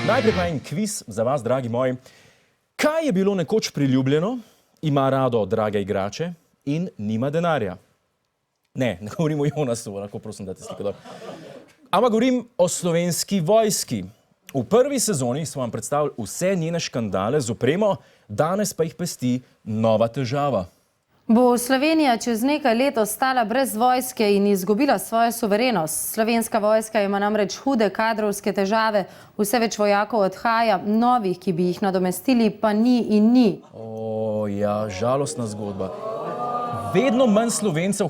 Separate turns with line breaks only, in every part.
Najprej pa en kviz za vas, dragi moji. Kaj je bilo nekoč priljubljeno, ima rado drage igrače in nima denarja? Ne govorim o Jonasu, lahko prosim date sliko dol. Ampak govorim o Slovenski vojski. V prvi sezoni smo vam predstavili vse njene škandale z opremo, danes pa jih pesti nova težava.
Bo Slovenija čez nekaj let ostala brez vojske in izgubila svojo suverenost? Slovenska vojska ima namreč hude kadrovske težave, vse več vojakov odhaja, novih, ki bi jih nadomestili, pa ni in ni.
Ja, žalostna zgodba. Vedno manj Slovencev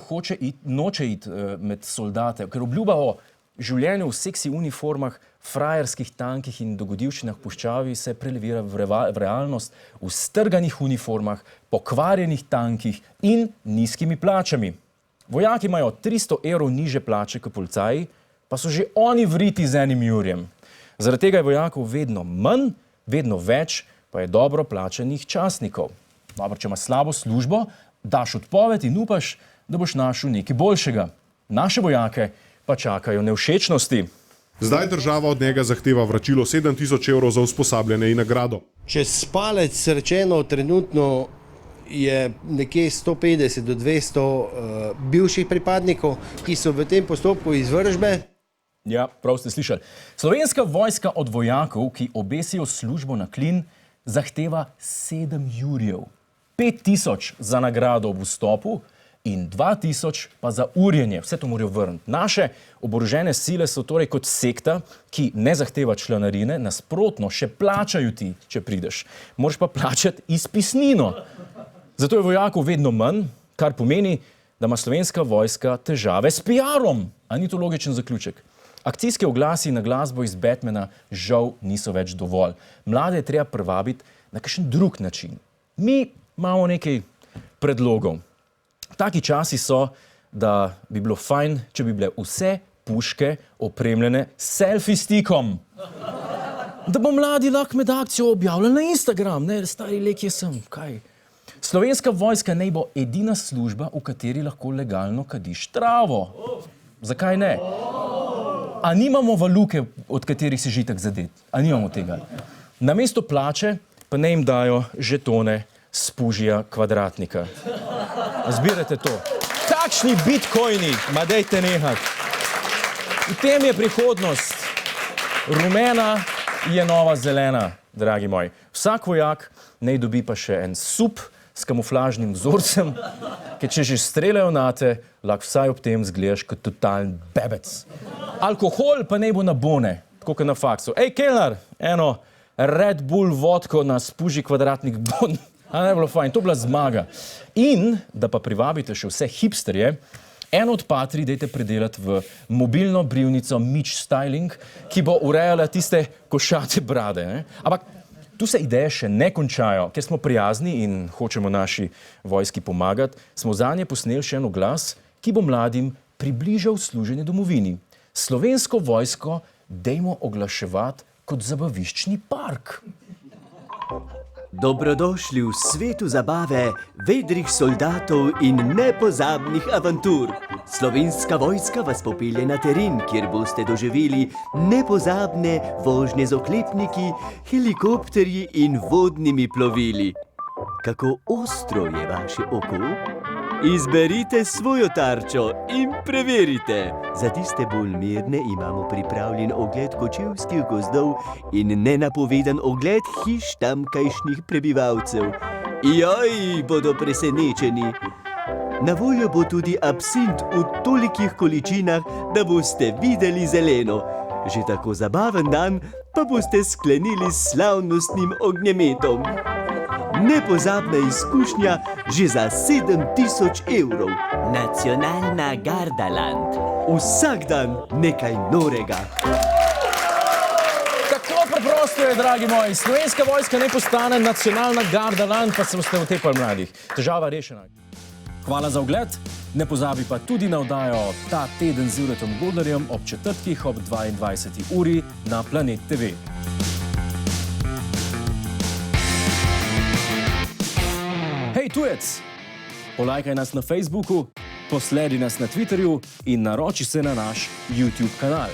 noče iti med soldate, ker obljuba o življenju v seksi uniformah, frajerskih tankih in dogodivščinah puščavi se prelevira v realnost v strganih uniformah, pokvarjenih tankih in nizkimi plačami. Vojaki imajo 300 evrov niže plače kot policaji, pa so že oni vriti z enim jurjem. Zaradi tega je vojakov vedno manj, vedno več pa je dobro plačanih častnikov. Dobro, če imaš slabo službo, daš odpoved in upaš, da boš našel nekaj boljšega. Naše vojake pa čakajo nevšečnosti.
Zdaj država od njega zahteva vračilo 7000 evrov za usposabljanje in nagrado.
Čez palec rečeno, trenutno je nekje 150 do 200 bivših pripadnikov, ki so v tem postopku izvršbe.
Ja, prav ste slišali. Slovenska vojska od vojakov, ki obesijo službo na klin, zahteva 7 jurjev. 5000 za nagrado ob vstopu in 2000 pa za urjenje. Vse to morajo vrniti. Naše oborožene sile so torej kot sekta, ki ne zahteva članarine, nasprotno, še plačajo ti, če prideš. Moraš pa plačati izpisnino. Zato je vojakov vedno manj, kar pomeni, da ima Slovenska vojska težave s PR-om. A ni to logičen zaključek? Akcijske oglasi na glasbo iz Batmana žal niso več dovolj. Mlade je treba privabiti na kakšen drug način. Mi imamo nekaj predlogov. Taki časi so, da bi bilo fajn, če bi bile vse puške opremljene s selfie stickom. Da bo mladi lahko med akcijo objavljali na Instagram. Ne, stari lek je sem, kaj? Slovenska vojska naj bo edina služba, v kateri lahko legalno kadiš travo. Zakaj ne? A nimamo valuke, od katerih si že itak zadet? A nimamo tega? Namesto plače pa naj jim dajo žetone s pužija kvadratnika. Zbirajte to. Takšni bitcoini, ma dejte nehati. V tem je prihodnost. Rumena je nova zelena, dragi moji. Vsak vojak naj dobi pa še en sup s kamuflažnim vzorcem, ker če že streljajo nate, lahko vsaj ob tem zgledaš kot totalen bebec. Alkohol pa naj bo na bone, tako kot na faksu. Ej, kelnar, eno Red Bull vodko na spuži kvadratnik bon. A ne bilo fajn, to bila zmaga. In, da pa privabite še vse hipsterje, eno od patrij dajte predelati v mobilno brivnico Mitch Styling, ki bo urejala tiste košate brade. Ne? Ampak tu se ideje še ne končajo, ker smo prijazni in hočemo naši vojski pomagati, smo zanje posneli še en oglas, ki bo mladim približal služenje domovini. Slovensko vojsko dajmo oglaševati kot zabaviščni park.
Dobrodošli v svetu zabave, vedrih soldatov in nepozabnih avantur. Slovenska vojska vas popelje na teren, kjer boste doživeli nepozabne vožnje z oklepniki, helikopterji in vodnimi plovili. Kako ostro je vaše oko? Izberite svojo tarčo in preverite. Za tiste bolj mirne imamo pripravljen ogled kočevskih gozdov in nenapovedan ogled hiš tamkajšnjih prebivalcev. Joj, bodo presenečeni. Na voljo bo tudi absint v tolikih količinah, da boste videli zeleno. Že tako zabaven dan pa boste sklenili s slavnostnim ognjemetom. Nepozabna izkušnja že za 7000 evrov. Nacionalna Gardaland. Vsak dan nekaj norega.
Tako preprosto je, dragi moji. Slovenska vojska ne postane nacionalna Gardaland, pa se boste utepali mladih. Težava rešena. Hvala za ogled. Ne pozabi pa tudi na oddajo Ta teden z Juretom Godlerjem ob četrtkih ob 22. uri na Planet TV. Hej, tujec! Polajkaj nas na Facebooku, posledi nas na Twitterju in naroči se na naš YouTube kanal.